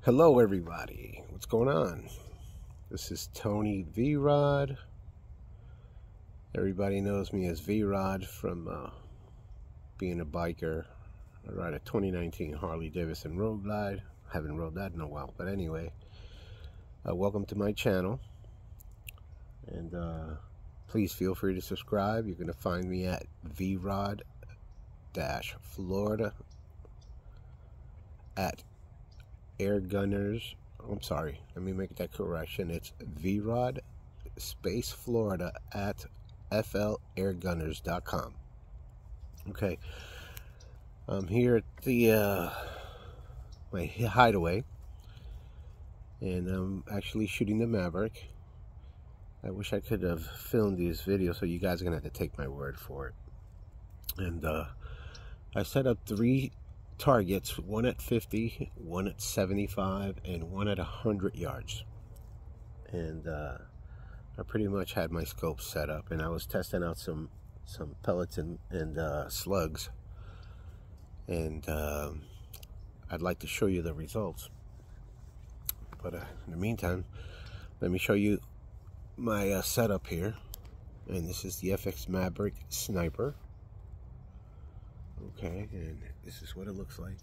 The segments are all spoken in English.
Hello everybody, what's going on? This is Tony V-Rod. Everybody knows me as V-Rod from being a biker. I ride a 2019 Harley Davidson Road Glide. Haven't rode that in a while, but anyway, welcome to my channel, and please feel free to subscribe. You're going to find me at V-Rod-Florida at Air Gunners. I'm sorry, let me make that correction. It's V-Rod space Florida at flairgunners.com. Okay, I'm here at the my hideaway, and I'm actually shooting the Maverick. I wish I could have filmed these videos, so you guys are gonna have to take my word for it. And I set up 3 targets, one at 50, one at 75, and one at 100 yards. And I pretty much had my scope set up, and I was testing out some pellets and slugs, and I'd like to show you the results. But in the meantime, let me show you my setup here. And this is the FX Maverick sniper. Okay, and this is what it looks like.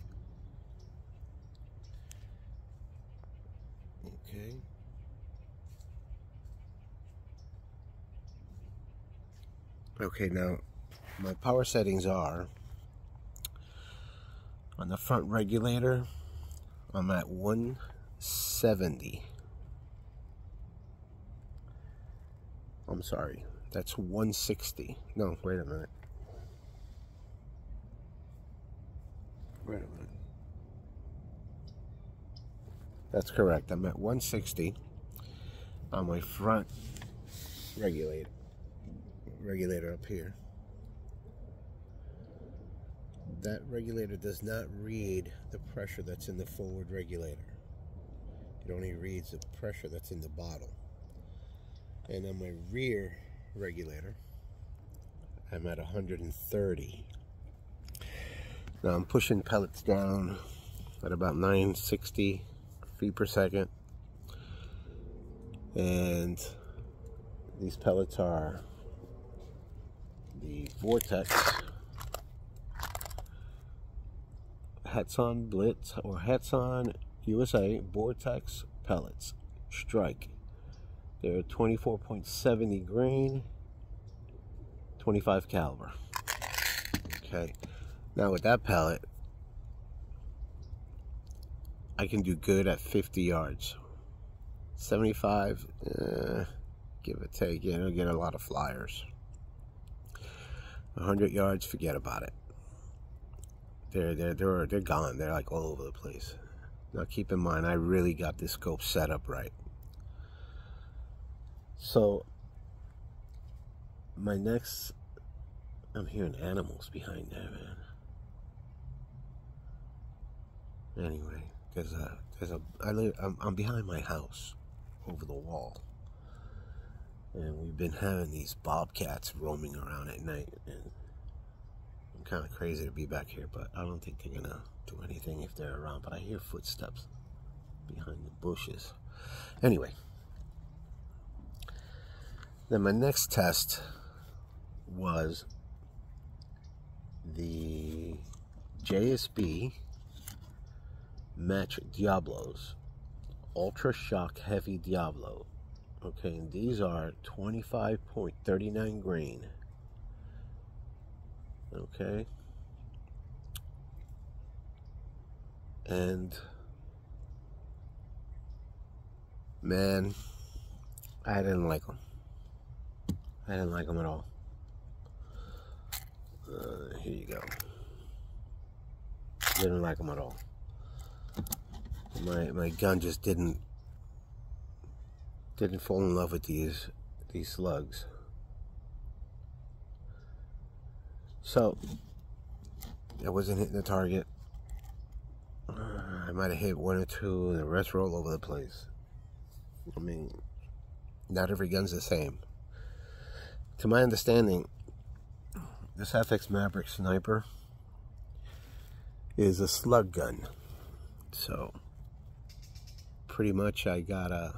Okay. Okay, now my power settings are on the front regulator. I'm at 170. I'm sorry, that's 160. No, wait a minute. Wait a minute. That's correct. I'm at 160 on my front regulator up here. That regulator does not read the pressure that's in the forward regulator. It only reads the pressure that's in the bottle. And on my rear regulator, I'm at 130. Now I'm pushing pellets down at about 960 feet per second. And these pellets are the Vortex Hats-On Blitz, or Hats-On USA Vortex pellets, Strike. They're 24.70 grain, 25 caliber. Okay. Now with that pellet, I can do good at 50 yards. 75, give or take, you know, get a lot of flyers. 100 yards, forget about it. They're gone. They're like all over the place. Now keep in mind, I really got this scope set up right. So my next, I'm hearing animals behind there, man. Anyway, I'm behind my house, over the wall, and we've been having these bobcats roaming around at night, and I'm kind of crazy to be back here, but I don't think they're gonna do anything if they're around. But I hear footsteps behind the bushes. Anyway, then my next test was the JSB Match Diablos, Ultra Shock Heavy Diablo. Okay, and these are 25.39 grain. Okay, and man, I didn't like them. I didn't like them at all. Here you go. Didn't like them at all. My gun just didn't fall in love with these slugs. So I wasn't hitting the target. I might have hit 1 or 2, and the rest were all over the place. I mean, not every gun's the same. To my understanding, this FX Maverick sniper is a slug gun. So pretty much I got I'm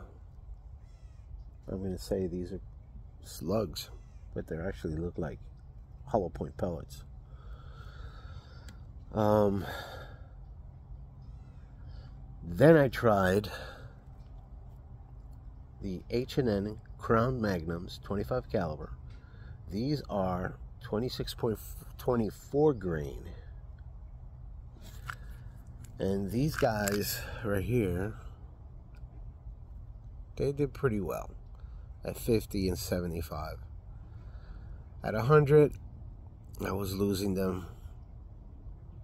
going to say these are slugs, but they actually look like hollow point pellets. Then I tried the H&N Crown Magnums 25 caliber. These are 26.24 grain. And these guys right here, they did pretty well at 50 and 75. At 100, I was losing them.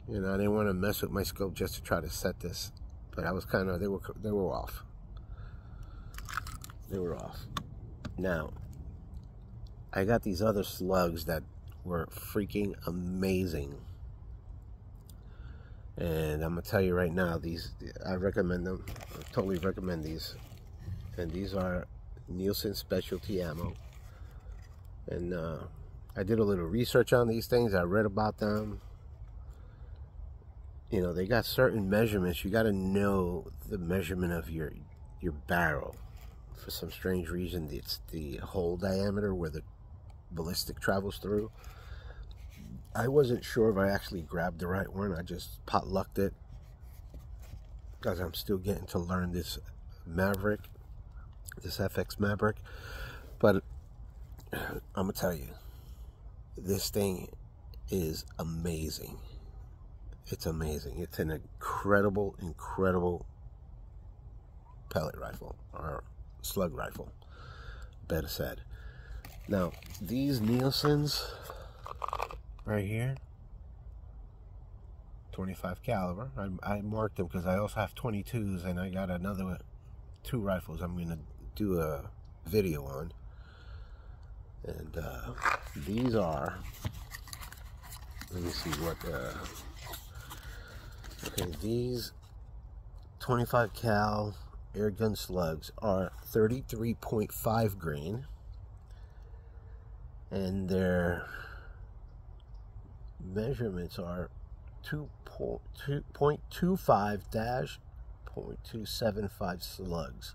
You know, I didn't want to mess with my scope just to try to set this, but I was kind of, they were off. They were off. Now, I got these other slugs that were freaking amazing. And I'm going to tell you right now, these, I recommend them. I totally recommend these. And these are Nielsen Specialty Ammo. And I did a little research on these things. I read about them. You know, they got certain measurements. You got to know the measurement of your barrel. For some strange reason, it's the hole diameter where the ballistic travels through. I wasn't sure if I actually grabbed the right one. I just potlucked it because I'm still getting to learn this Maverick, this FX Maverick. But I'm gonna tell you, this thing is amazing. It's amazing. It's an incredible pellet rifle, or slug rifle, better said. Now, these Nielsen's right here, 25 caliber. I marked them because I also have 22s, and I got another 2 rifles I'm going to do a video on. And these are, let me see what, okay, these 25 cal air gun slugs are 33.5 grain, and their measurements are 2.25-0.275 slugs.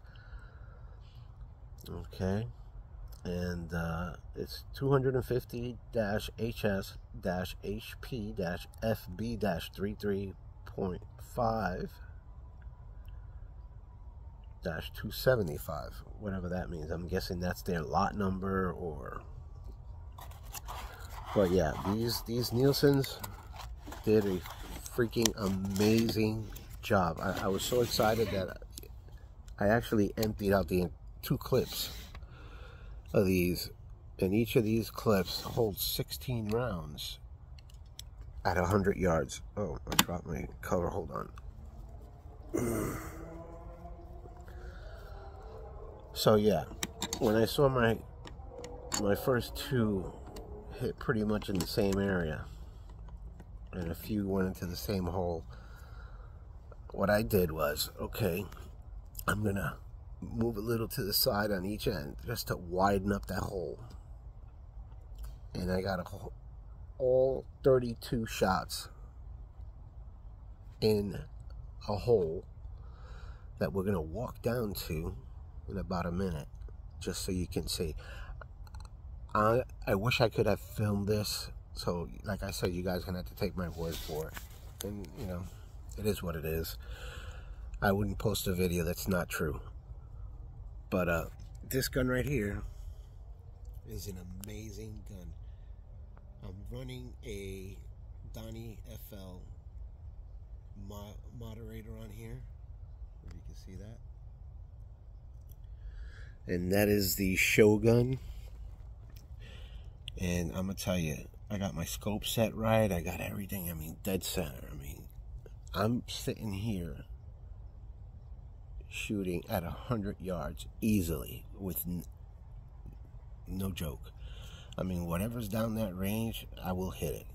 Okay, and it's 250-HP-FB-33.5-275, whatever that means. I'm guessing that's their lot number, or, but yeah, these Nielsen's did a freaking amazing job. I was so excited that I actually emptied out the 2 clips of these, and each of these clips holds 16 rounds at 100 yards. Oh, I dropped my cover. Hold on. So yeah, when I saw my first 2 hit pretty much in the same area, and a few went into the same hole, what I did was, okay, I'm gonna move a little to the side on each end just to widen up that hole. And I got all 32 shots in a hole that we're gonna walk down to in about a minute, just so you can see. I wish I could have filmed this, so like I said, you guys are gonna have to take my word for it. And you know, it is what it is. I wouldn't post a video that's not true. But this gun right here is an amazing gun. I'm running a Donnie FL moderator on here, if you can see that. And that is the Shogun. And I'm gonna tell you, I got my scope set right. I got everything. I mean, dead center. I mean, I'm sitting here shooting at 100 yards easily with no joke. I mean, whatever's down that range, I will hit it.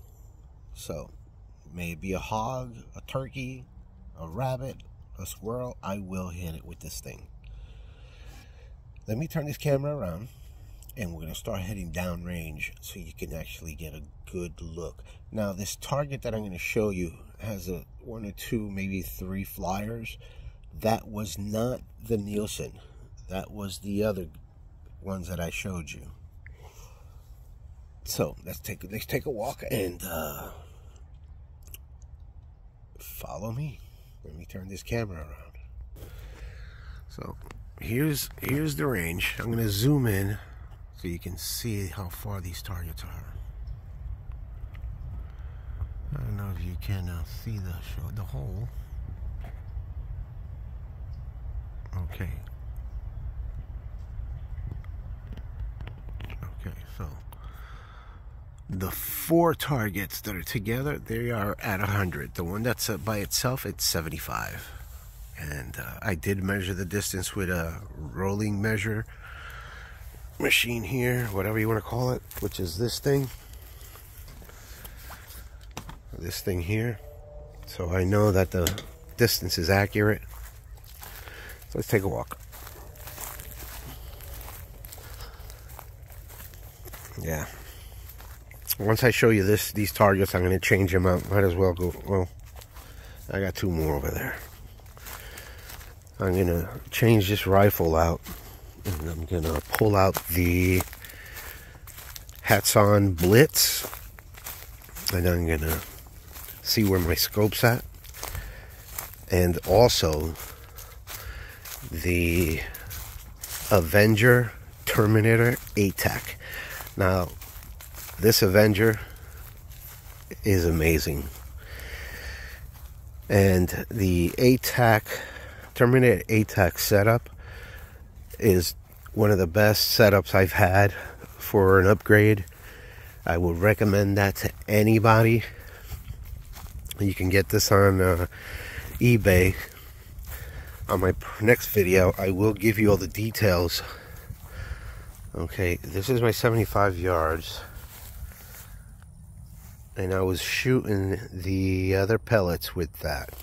So, may it be a hog, a turkey, a rabbit, a squirrel, I will hit it with this thing. Let me turn this camera around, and we're going to start heading down range so you can actually get a good look. Now, this target that I'm going to show you has 1 or 2, maybe 3 flyers. That was not the Nielsen. That was the other ones that I showed you. So let's take a walk and follow me. Let me turn this camera around. So here's the range. I'm gonna zoom in so you can see how far these targets are. I don't know if you can see the hole. Okay. Okay, so the 4 targets that are together, they are at 100. The one that's by itself, it's 75. And I did measure the distance with a rolling measure machine here, whatever you want to call it, which is this thing here. So I know that the distance is accurate. So let's take a walk. Yeah. Once I show you these targets, I'm going to change them out. Might as well go. Well, I got 2 more over there. I'm going to change this rifle out. And I'm going to pull out the Hats On Blitz. And I'm going to see where my scope's at. And also the Avenger Terminator AEAC. Now, this Avenger is amazing. And the AEAC, Terminator AEAC setup is one of the best setups I've had for an upgrade. I would recommend that to anybody. You can get this on eBay. On my next video, I will give you all the details. Okay, this is my 75 yards. And I was shooting the other pellets with that.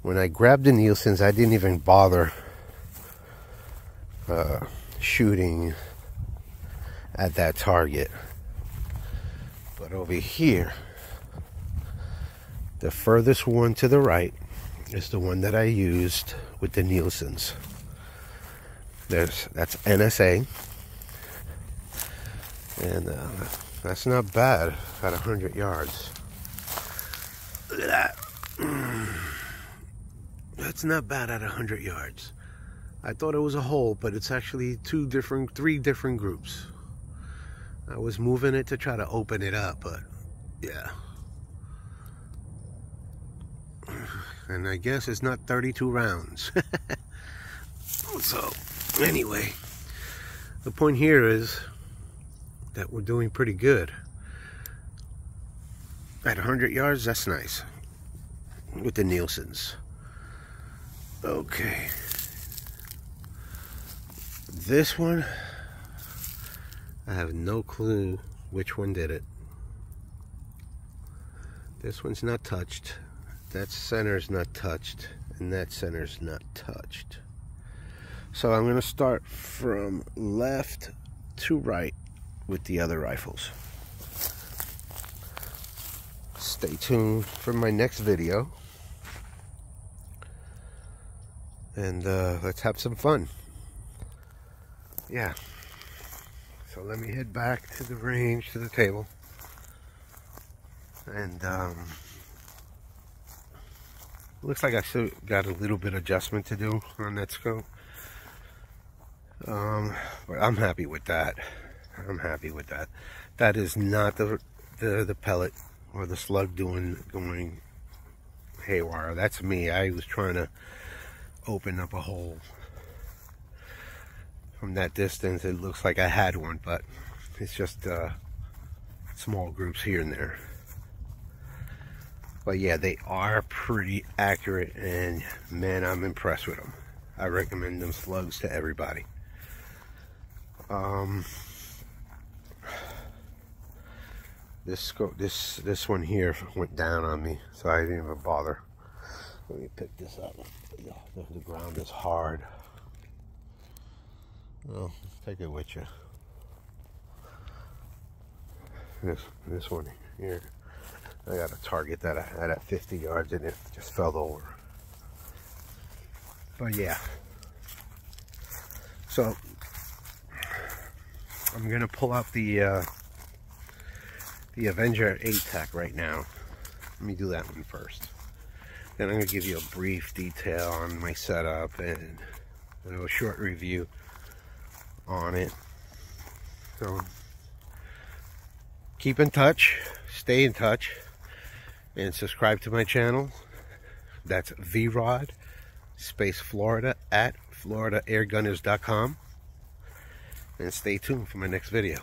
When I grabbed the Nielsen's, I didn't even bother shooting at that target. But over here, the furthest one to the right is the one that I used with the Nielsen's. That's NSA. And that's not bad at 100 yards. Look at that. That's not bad at 100 yards. I thought it was a hole, but it's actually 3 different groups. I was moving it to try to open it up, but yeah. And I guess it's not 32 rounds. So, anyway, the point here is that we're doing pretty good. At 100 yards, that's nice. With the Nielsen's. Okay. This one, I have no clue which one did it. This one's not touched. That center's not touched. And that center's not touched. So I'm going to start from left to right with the other rifles. Stay tuned for my next video. And let's have some fun. Yeah. So let me head back to the range, to the table. And looks like I still got a little bit of adjustment to do on that scope. But I'm happy with that. I'm happy with that. That is not the pellet or the slug going haywire. That's me. I was trying to open up a hole. From that distance, it looks like I had one, but it's just small groups here and there. But yeah, they are pretty accurate, and man, I'm impressed with them. I recommend them slugs to everybody. This one here went down on me, so I didn't even bother. Let me pick this up. The ground is hard. Well, take it with you. This one here, I got a target that I had at 50 yards and it just fell over. But yeah, so I'm gonna pull out the Avenger AEAC right now. Let me do that one first. Then I'm gonna give you a brief detail on my setup and a short review on it. So keep in touch, stay in touch, and subscribe to my channel. That's VROD space Florida at FloridaAirGunners.com. And stay tuned for my next video.